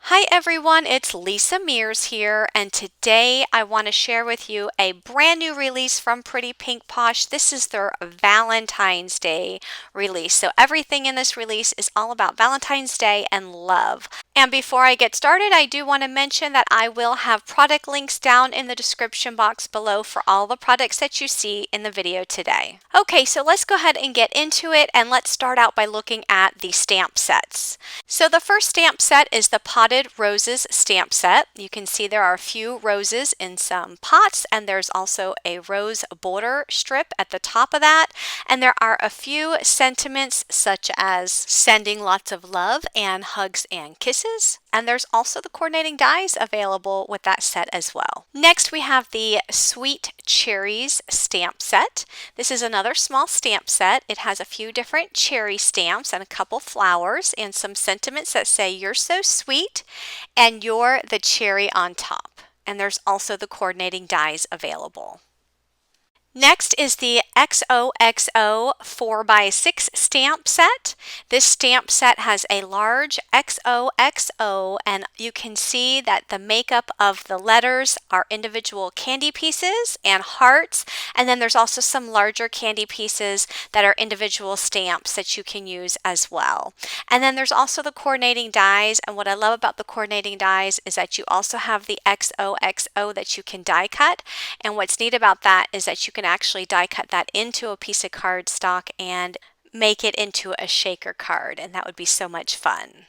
Hi everyone, it's Lisa Mears here, and today I want to share with you a brand new release from Pretty Pink Posh. This is their Valentine's Day release. So everything in this release is all about Valentine's Day and love. And before I get started, I do want to mention that I will have product links down in the description box below for all the products that you see in the video today. Okay, so let's go ahead and get into it, and let's start out by looking at the stamp sets. So the first stamp set is the Potted Roses stamp set. You can see there are a few roses in some pots, and there's also a rose border strip at the top of that. And there are a few sentiments such as sending lots of love and hugs and kisses. And there's also the coordinating dies available with that set as well. Next, we have the Sweet Cherries stamp set. This is another small stamp set. It has a few different cherry stamps and a couple flowers and some sentiments that say "You're so sweet" and "You're the cherry on top." And there's also the coordinating dies available. Next is the XOXO 4x6 stamp set. This stamp set has a large XOXO, and you can see that the makeup of the letters are individual candy pieces and hearts, and then there's also some larger candy pieces that are individual stamps that you can use as well. And then there's also the coordinating dies, and what I love about the coordinating dies is that you also have the XOXO that you can die cut, and what's neat about that is that you can actually die cut that into a piece of cardstock and make it into a shaker card, and that would be so much fun.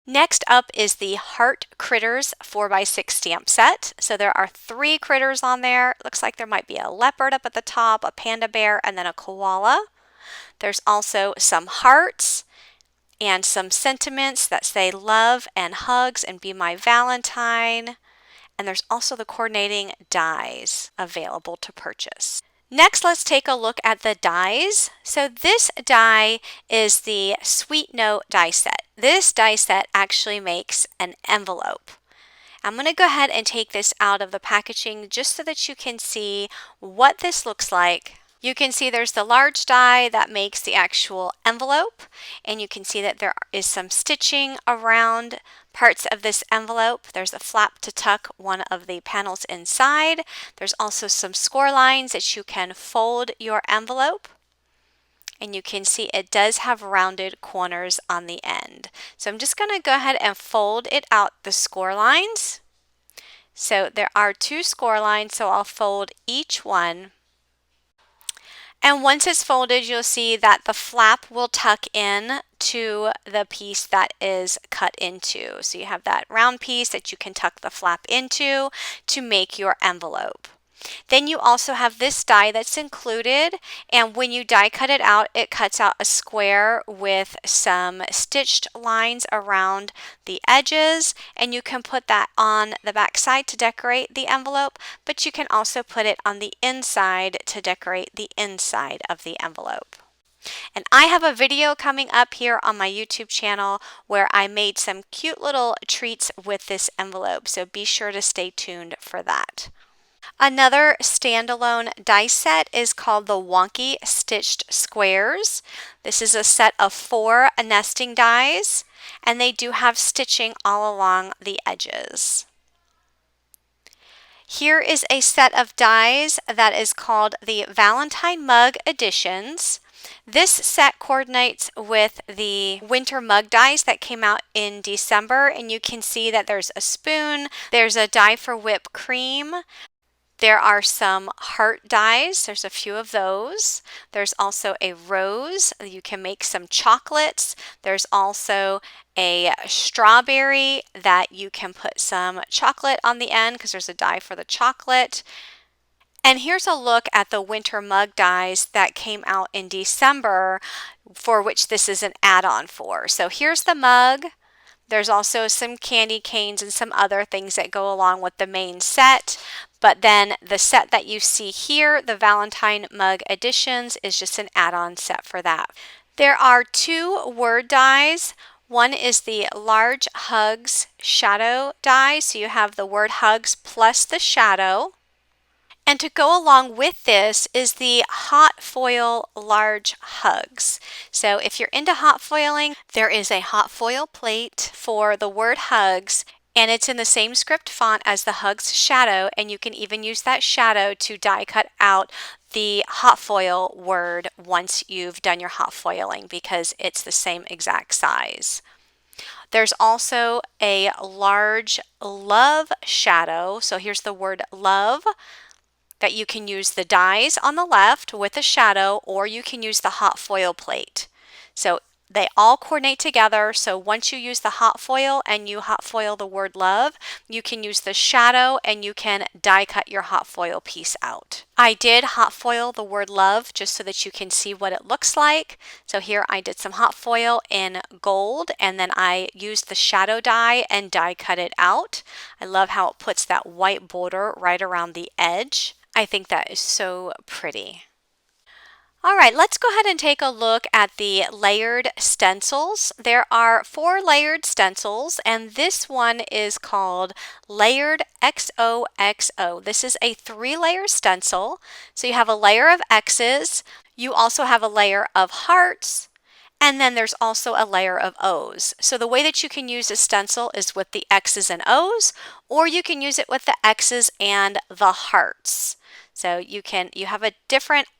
Next up is the Heart Critters 4x6 stamp set. So there are 3 critters on there. Looks like there might be a leopard up at the top, a panda bear, and then a koala. There's also some hearts and some sentiments that say love and hugs and be my Valentine. And there's also the coordinating dies available to purchase. Next, let's take a look at the dies. So this die is the Sweet Note die set. This die set actually makes an envelope. I'm going to go ahead and take this out of the packaging just so that you can see what this looks like. You can see there's the large die that makes the actual envelope, and you can see that there is some stitching around parts of this envelope. There's a flap to tuck one of the panels inside. There's also some score lines that you can fold your envelope, and you can see it does have rounded corners on the end. So I'm just going to go ahead and fold it out the score lines. So there are 2 score lines, so I'll fold each one. And once it's folded, you'll see that the flap will tuck in to the piece that is cut into. So you have that round piece that you can tuck the flap into to make your envelope. Then you also have this die that's included, and when you die cut it out, it cuts out a square with some stitched lines around the edges, and you can put that on the back side to decorate the envelope, but you can also put it on the inside to decorate the inside of the envelope. And I have a video coming up here on my YouTube channel where I made some cute little treats with this envelope, so be sure to stay tuned for that. Another standalone die set is called the Wonky Stitched Squares. This is a set of 4 nesting dies, and they do have stitching all along the edges. Here is a set of dies that is called the Valentine Mug Editions. This set coordinates with the winter mug dies that came out in December, and you can see that there's a spoon, there's a die for whipped cream. There are some heart dies. There's a few of those. There's also a rose. You can make some chocolates. There's also a strawberry that you can put some chocolate on the end because there's a die for the chocolate. And here's a look at the winter mug dies that came out in December, for which this is an add-on for. So here's the mug. There's also some candy canes and some other things that go along with the main set. But then the set that you see here, the Valentine Mug Editions, is just an add-on set for that. There are 2 word dies. One is the Large Hugs Shadow die. So you have the word hugs plus the shadow. And to go along with this is the hot foil large hugs. So if you're into hot foiling, there is a hot foil plate for the word hugs, and it's in the same script font as the hugs shadow, and you can even use that shadow to die cut out the hot foil word once you've done your hot foiling, because it's the same exact size. There's also a large love shadow. So here's the word love, that you can use the dies on the left with a shadow, or you can use the hot foil plate. So they all coordinate together. So once you use the hot foil and you hot foil the word love, you can use the shadow and you can die cut your hot foil piece out. I did hot foil the word love just so that you can see what it looks like. So here I did some hot foil in gold, and then I used the shadow die and die cut it out. I love how it puts that white border right around the edge. I think that is so pretty. All right, let's go ahead and take a look at the layered stencils. There are 4 layered stencils, and this one is called Layered XOXO. This is a 3-layer stencil. So you have a layer of X's, you also have a layer of hearts, and then there's also a layer of O's. So the way that you can use a stencil is with the X's and O's, or you can use it with the X's and the hearts. So you have a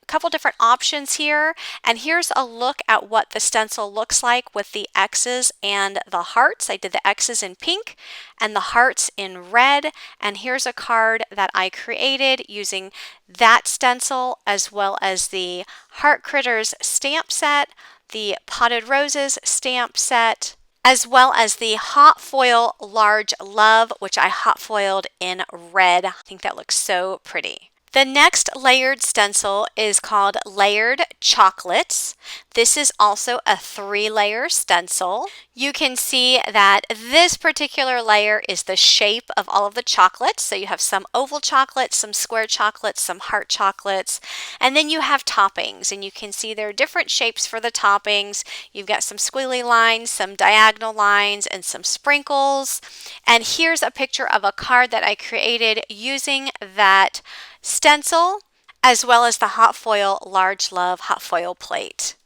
couple different options here, and here's a look at what the stencil looks like with the X's and the hearts. I did the X's in pink and the hearts in red, and here's a card that I created using that stencil as well as the Heart Critters stamp set, the Potted Roses stamp set, as well as the hot foil large love, which I hot foiled in red. I think that looks so pretty. The next layered stencil is called Layered Chocolates. This is also a 3-layer stencil. You can see that this particular layer is the shape of all of the chocolates. So you have some oval chocolates, some square chocolates, some heart chocolates, and then you have toppings. And you can see there are different shapes for the toppings. You've got some squiggly lines, some diagonal lines, and some sprinkles. And here's a picture of a card that I created using that stencil, as well as the hot foil large love hot foil plate.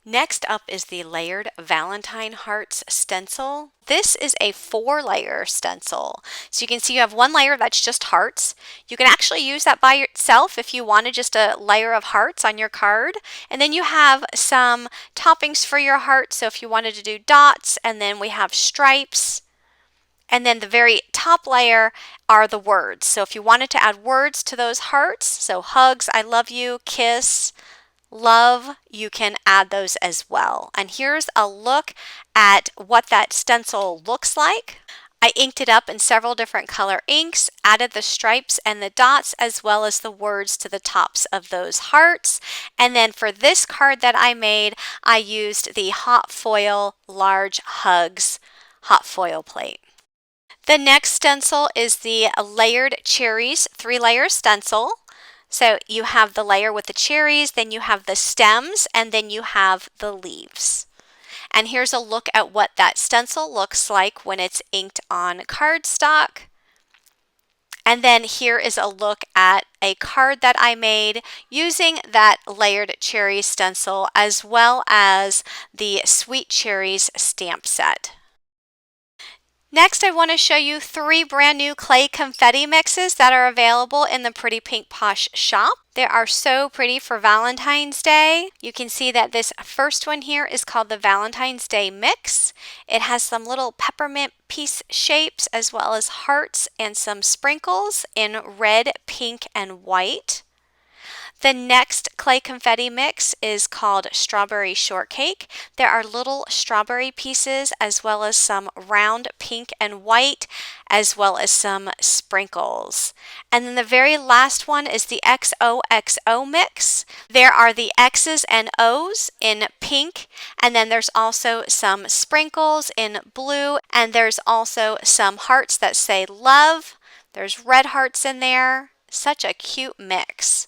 Next up is the layered Valentine hearts stencil. This is a 4-layer stencil. So you can see you have one layer that's just hearts. You can actually use that by itself if you wanted just a layer of hearts on your card. And then you have some toppings for your hearts. So if you wanted to do dots, and then we have stripes. And then the very top layer are the words. So if you wanted to add words to those hearts, so hugs, I love you, kiss, love, you can add those as well. And here's a look at what that stencil looks like. I inked it up in several different color inks, added the stripes and the dots as well as the words to the tops of those hearts. And then for this card that I made, I used the hot foil large hugs hot foil plate. The next stencil is the Layered Cherries 3-layer stencil. So you have the layer with the cherries, then you have the stems, and then you have the leaves. And here's a look at what that stencil looks like when it's inked on cardstock. And then here is a look at a card that I made using that Layered Cherry stencil as well as the Sweet Cherries stamp set. Next, I want to show you 3 brand new clay confetti mixes that are available in the Pretty Pink Posh shop. They are so pretty for Valentine's Day. You can see that this first one here is called the Valentine's Day Mix. It has some little peppermint piece shapes as well as hearts and some sprinkles in red, pink, and white. The next clay confetti mix is called Strawberry Shortcake. There are little strawberry pieces as well as some round pink and white as well as some sprinkles. And then the very last one is the XOXO mix. There are the X's and O's in pink, and then there's also some sprinkles in blue, and there's also some hearts that say love. There's red hearts in there. Such a cute mix.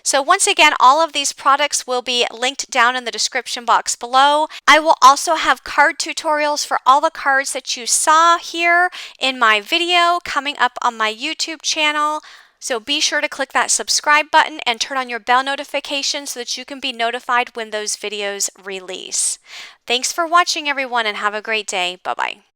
So once again, all of these products will be linked down in the description box below. I will also have card tutorials for all the cards that you saw here in my video coming up on my YouTube channel. So be sure to click that subscribe button and turn on your bell notification so that you can be notified when those videos release. Thanks for watching, everyone, and have a great day. Bye-bye.